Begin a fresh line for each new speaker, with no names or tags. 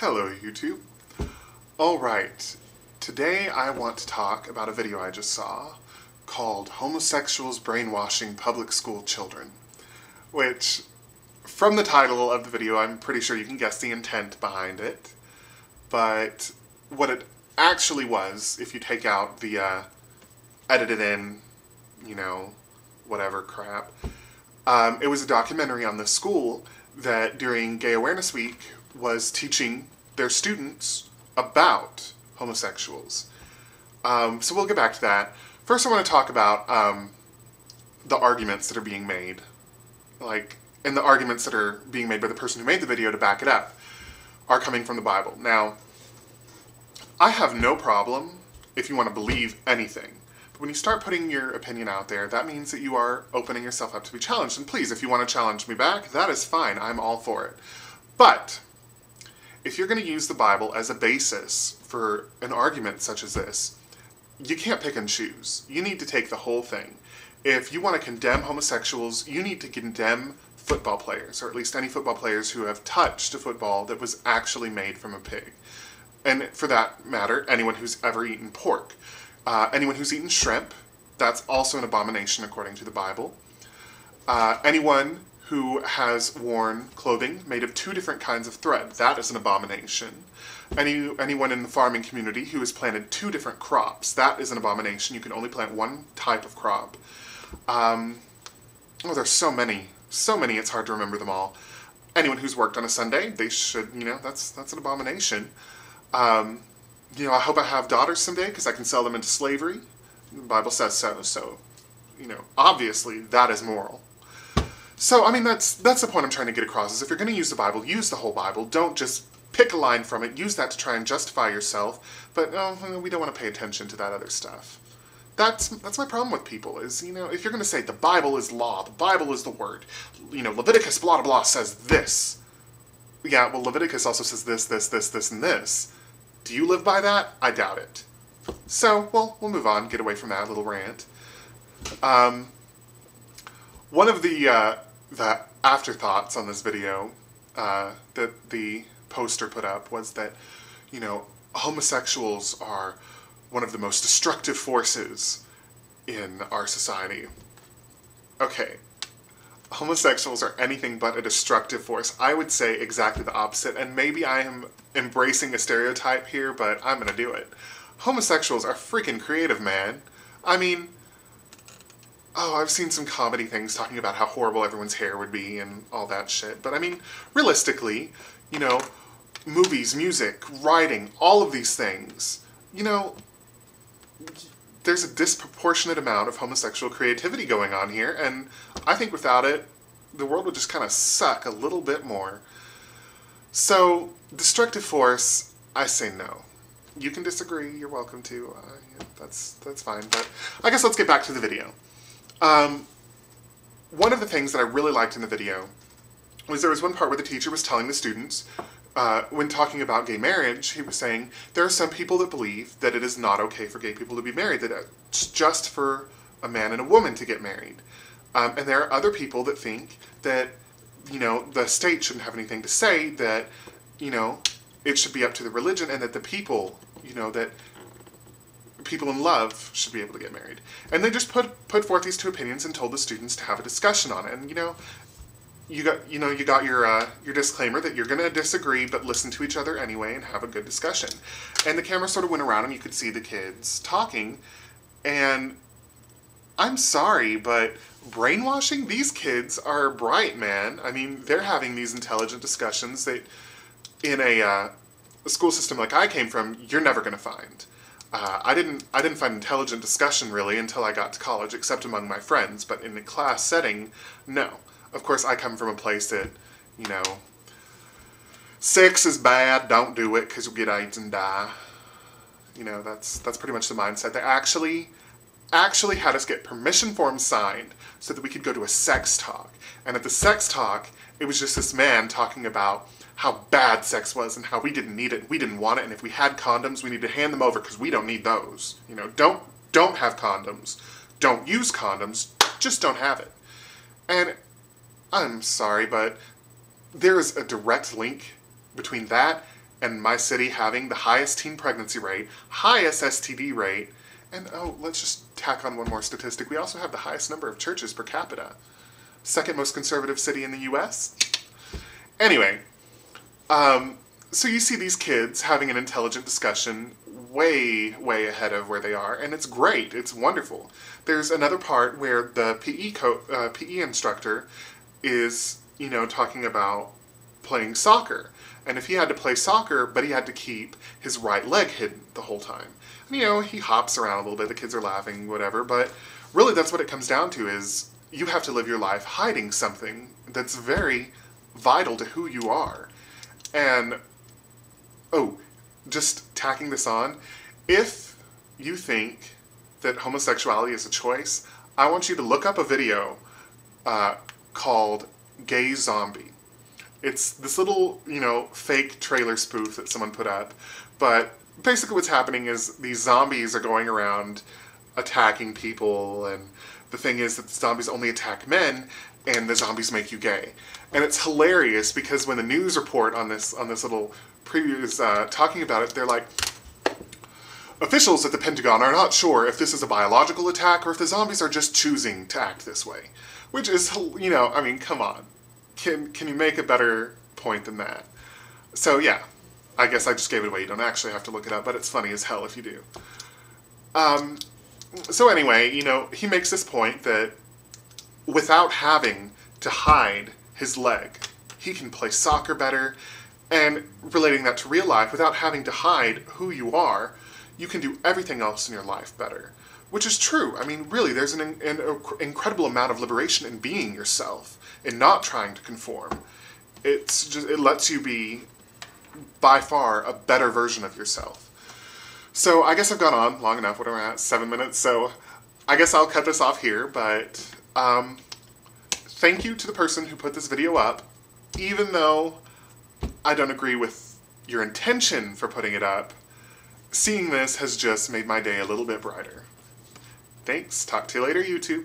Hello YouTube. Alright, today I want to talk about a video I just saw called Homosexuals Brainwashing Public School Children, which, from the title of the video, I'm pretty sure you can guess the intent behind it, but what it actually was, if you take out the edited in, whatever crap, it was a documentary on this school that during Gay Awareness Week was teaching their students about homosexuals. So we'll get back to that. First I want to talk about the arguments that are being made. And the arguments that are being made by the person who made the video to back it up are coming from the Bible. Now, I have no problem if you want to believe anything. But when you start putting your opinion out there, that means that you are opening yourself up to be challenged. And please, if you want to challenge me back, that is fine. I'm all for it. But if you're going to use the Bible as a basis for an argument such as this, you can't pick and choose. You need to take the whole thing. If you want to condemn homosexuals, you need to condemn football players, or at least any football players who have touched a football that was actually made from a pig. And for that matter, anyone who's ever eaten pork. Anyone who's eaten shrimp, that's also an abomination according to the Bible. Anyone who has worn clothing made of two different kinds of thread, that is an abomination. Anyone in the farming community who has planted two different crops, that is an abomination. You can only plant one type of crop. There's so many, it's hard to remember them all. Anyone who's worked on a Sunday, they should, that's an abomination. I hope I have daughters someday because I can sell them into slavery. The Bible says so, obviously that is moral. So, that's the point I'm trying to get across, is if you're going to use the Bible, use the whole Bible. Don't just pick a line from it, use that to try and justify yourself, but we don't want to pay attention to that other stuff. That's my problem with people, is, if you're going to say the Bible is law, the Bible is the word, Leviticus blah blah blah says this. Yeah, well, Leviticus also says this, and this. Do you live by that? I doubt it. So, well, we'll move on, get away from that little rant. One of the afterthoughts on this video that the poster put up was that, homosexuals are one of the most destructive forces in our society. Okay, homosexuals are anything but a destructive force. I would say exactly the opposite, and maybe I am embracing a stereotype here, but I'm gonna do it. Homosexuals are freaking creative, man. I've seen some comedy things talking about how horrible everyone's hair would be and all that shit. But realistically, movies, music, writing, all of these things, there's a disproportionate amount of homosexual creativity going on here, and I think without it, the world would just kind of suck a little bit more. So, destructive force, I say no. You can disagree, you're welcome to, that's fine, but I guess let's get back to the video. One of the things that I really liked in the video was there was one part where the teacher was telling the students, when talking about gay marriage, he was saying, there are some people that believe that it is not okay for gay people to be married, that it's just for a man and a woman to get married. And there are other people that think that, the state shouldn't have anything to say, that, it should be up to the religion, and that the people, that people in love should be able to get married. And they just put forth these two opinions and told the students to have a discussion on it. And you got your disclaimer that you're going to disagree but listen to each other anyway and have a good discussion. And the camera sort of went around and you could see the kids talking, and I'm sorry, but brainwashing? These kids are bright, man. They're having these intelligent discussions that in a school system like I came from, you're never going to find. I didn't find intelligent discussion really until I got to college, except among my friends, but in a class setting, no. Of course, I come from a place that, sex is bad, don't do it, because you'll get AIDS and die. That's pretty much the mindset. They actually had us get permission forms signed so that we could go to a sex talk. And at the sex talk, it was just this man talking about how bad sex was and how we didn't need it, we didn't want it, and if we had condoms, we need to hand them over because we don't need those. Don't have condoms. Don't use condoms. Just don't have it. And I'm sorry, but there is a direct link between that and my city having the highest teen pregnancy rate, highest STD rate, and oh, let's just tack on one more statistic. We also have the highest number of churches per capita. Second most conservative city in the US. Anyway, so you see these kids having an intelligent discussion way, way ahead of where they are, and it's great. It's wonderful. There's another part where the PE instructor is, talking about playing soccer. And if he had to play soccer, but he had to keep his right leg hidden the whole time. And, he hops around a little bit, the kids are laughing, whatever, but really that's what it comes down to is you have to live your life hiding something that's very vital to who you are. And, oh, just tacking this on, if you think that homosexuality is a choice, I want you to look up a video called Gay Zombie. It's this little, fake trailer spoof that someone put up, but basically what's happening is these zombies are going around attacking people, and the thing is that the zombies only attack men, and the zombies make you gay. And it's hilarious because when the news report on this little preview is talking about it, they're like, officials at the Pentagon are not sure if this is a biological attack or if the zombies are just choosing to act this way. Which is, come on. Can you make a better point than that? So yeah, I guess I just gave it away. You don't actually have to look it up, but it's funny as hell if you do. So anyway, he makes this point that without having to hide his leg, he can play soccer better, and relating that to real life, without having to hide who you are, you can do everything else in your life better. Which is true. Really, there's an incredible amount of liberation in being yourself, in not trying to conform. It lets you be, by far, a better version of yourself. So I guess I've gone on long enough. What am I at? 7 minutes? So I guess I'll cut this off here, but thank you to the person who put this video up, even though I don't agree with your intention for putting it up. Seeing this has just made my day a little bit brighter. Thanks. Talk to you later, YouTube.